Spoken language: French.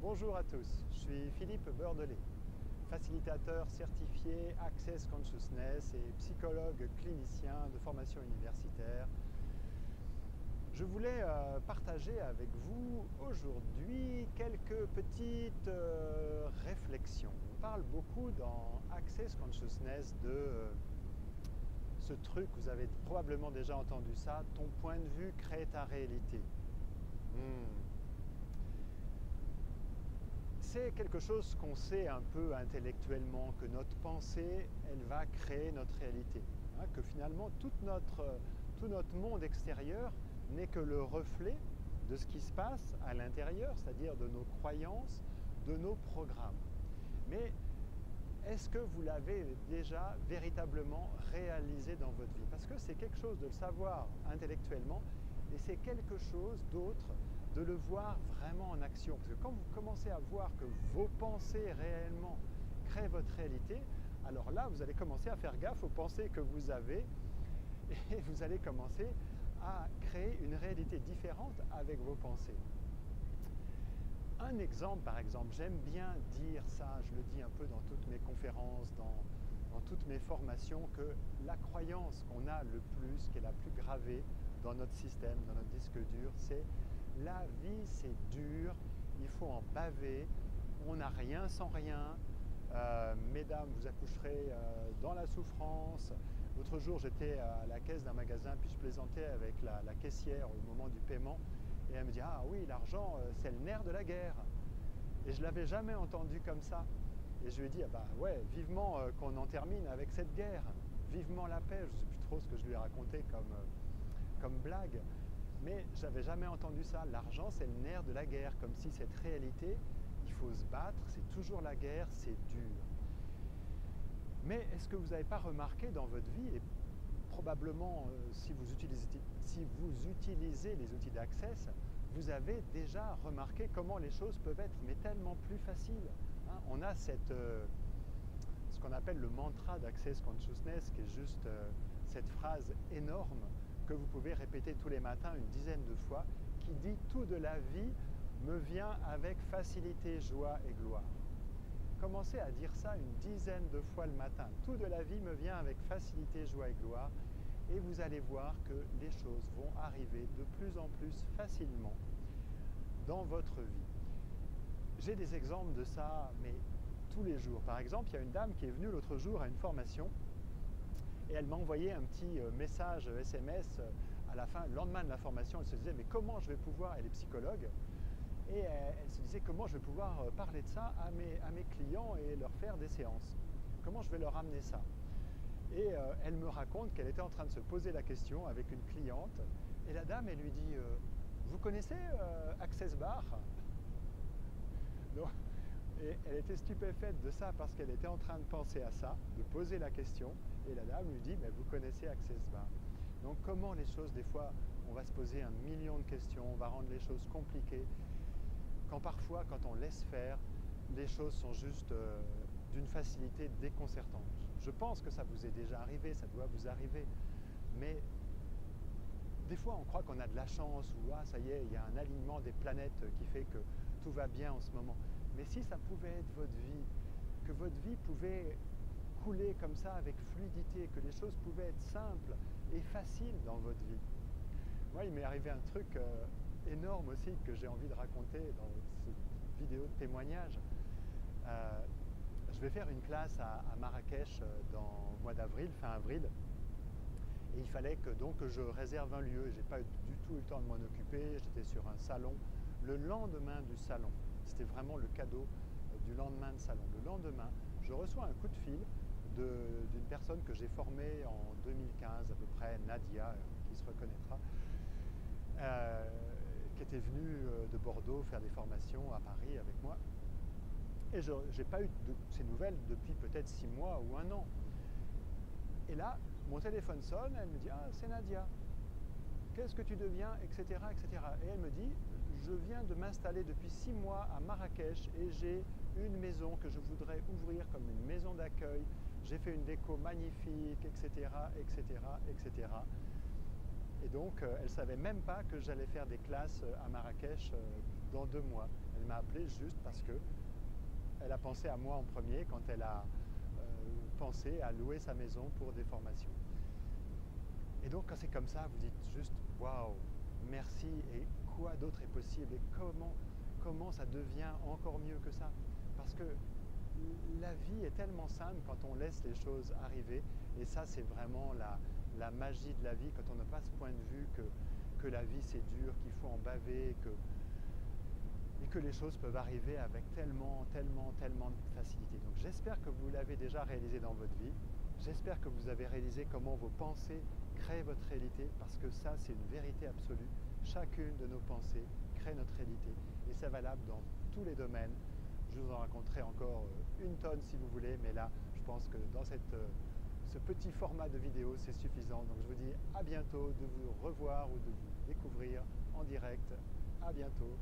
Bonjour à tous, je suis Philippe Beurdelet, facilitateur certifié Access Consciousness et psychologue clinicien de formation universitaire. Je voulais partager avec vous aujourd'hui quelques petites réflexions. On parle beaucoup dans Access Consciousness de ce truc, vous avez probablement déjà entendu ça, ton point de vue crée ta réalité. C'est quelque chose qu'on sait un peu intellectuellement, que notre pensée, elle va créer notre réalité. Que finalement, tout notre monde extérieur n'est que le reflet de ce qui se passe à l'intérieur, c'est-à-dire de nos croyances, de nos programmes. Mais est-ce que vous l'avez déjà véritablement réalisé dans votre vie? Parce que c'est quelque chose de le savoir intellectuellement, et c'est quelque chose d'autre de le voir vraiment en action. Parce que quand vous commencez à voir que vos pensées réellement créent votre réalité, alors là, vous allez commencer à faire gaffe aux pensées que vous avez et vous allez commencer à créer une réalité différente avec vos pensées. Un exemple, par exemple, j'aime bien dire ça, je le dis un peu dans toutes mes conférences, dans toutes mes formations, que la croyance qu'on a le plus, qui est la plus gravée dans notre système, dans notre disque dur, c'est la vie c'est dur, il faut en baver, on n'a rien sans rien, mesdames vous accoucherez dans la souffrance. L'autre jour j'étais à la caisse d'un magasin puis je plaisantais avec la caissière au moment du paiement et elle me dit ah oui l'argent c'est le nerf de la guerre et je ne l'avais jamais entendu comme ça et je lui ai dit ah bah ouais vivement qu'on en termine avec cette guerre, vivement la paix, je ne sais plus trop ce que je lui ai raconté comme blague. Mais j'avais jamais entendu ça. L'argent, c'est le nerf de la guerre, comme si cette réalité, il faut se battre, c'est toujours la guerre, c'est dur. Mais est-ce que vous n'avez pas remarqué dans votre vie, et probablement si vous utilisez les outils d'Access, vous avez déjà remarqué comment les choses peuvent être mais tellement plus faciles. On a ce qu'on appelle le mantra d'Access Consciousness, qui est juste cette phrase énorme que vous pouvez répéter tous les matins une dizaine de fois, qui dit « Tout de la vie me vient avec facilité, joie et gloire ». Commencez à dire ça une dizaine de fois le matin. « Tout de la vie me vient avec facilité, joie et gloire ». Et vous allez voir que les choses vont arriver de plus en plus facilement dans votre vie. J'ai des exemples de ça, mais tous les jours. Par exemple, il y a une dame qui est venue l'autre jour à une formation et elle m'a envoyé un petit message SMS à la fin, le lendemain de la formation. Elle se disait mais comment je vais pouvoir, elle est psychologue, et elle se disait comment je vais pouvoir parler de ça à mes clients et leur faire des séances. Comment je vais leur amener ça? Et elle me raconte qu'elle était en train de se poser la question avec une cliente et la dame elle lui dit vous connaissez Access Bar? Donc, et elle était stupéfaite de ça parce qu'elle était en train de penser à ça, de poser la question, et la dame lui dit mais vous connaissez Access Bar? Donc comment les choses, des fois on va se poser un million de questions, on va rendre les choses compliquées, quand parfois quand on laisse faire, les choses sont juste d'une facilité déconcertante. Je pense que ça vous est déjà arrivé, ça doit vous arriver, mais des fois on croit qu'on a de la chance ou ah ça y est, il y a un alignement des planètes qui fait que tout va bien en ce moment. Mais si ça pouvait être votre vie, que votre vie pouvait couler comme ça avec fluidité, que les choses pouvaient être simples et faciles dans votre vie. Moi, il m'est arrivé un truc énorme aussi que j'ai envie de raconter dans cette vidéo de témoignage. Je vais faire une classe à Marrakech dans le mois d'avril, fin avril. Et il fallait que je réserve un lieu. Je n'ai pas du tout eu le temps de m'en occuper. J'étais sur un salon. Le lendemain du salon, c'était vraiment le cadeau du lendemain de salon. Le lendemain, je reçois un coup de fil d'une personne que j'ai formée en 2015 à peu près, Nadia, qui se reconnaîtra, qui était venue de Bordeaux faire des formations à Paris avec moi. Et je n'ai pas eu de ces nouvelles depuis peut-être 6 mois ou 1 an. Et là, mon téléphone sonne, elle me dit « Ah, c'est Nadia, qu'est-ce que tu deviens ?» etc., etc. Et elle me dit « Je viens de m'installer depuis 6 mois à Marrakech et j'ai une maison que je voudrais ouvrir comme une maison d'accueil. J'ai fait une déco magnifique, etc., etc., etc. » Et donc, elle ne savait même pas que j'allais faire des classes à Marrakech dans 2 mois. Elle m'a appelé juste parce que elle a pensé à moi en premier quand elle a pensé à louer sa maison pour des formations. Et donc quand c'est comme ça, vous dites juste waouh, merci, et quoi d'autre est possible, et comment ça devient encore mieux que ça? Parce que la vie est tellement simple quand on laisse les choses arriver, et ça c'est vraiment la magie de la vie, quand on n'a pas ce point de vue que la vie c'est dur, qu'il faut en baver, et que les choses peuvent arriver avec tellement de facilité. Donc j'espère que vous l'avez déjà réalisé dans votre vie. J'espère que vous avez réalisé comment vos pensées créent votre réalité, parce que ça c'est une vérité absolue. Chacune de nos pensées crée notre réalité, et c'est valable dans tous les domaines. Je vous en raconterai encore une tonne si vous voulez, mais là je pense que dans ce petit format de vidéo c'est suffisant. Donc je vous dis à bientôt, de vous revoir ou de vous découvrir en direct. À bientôt.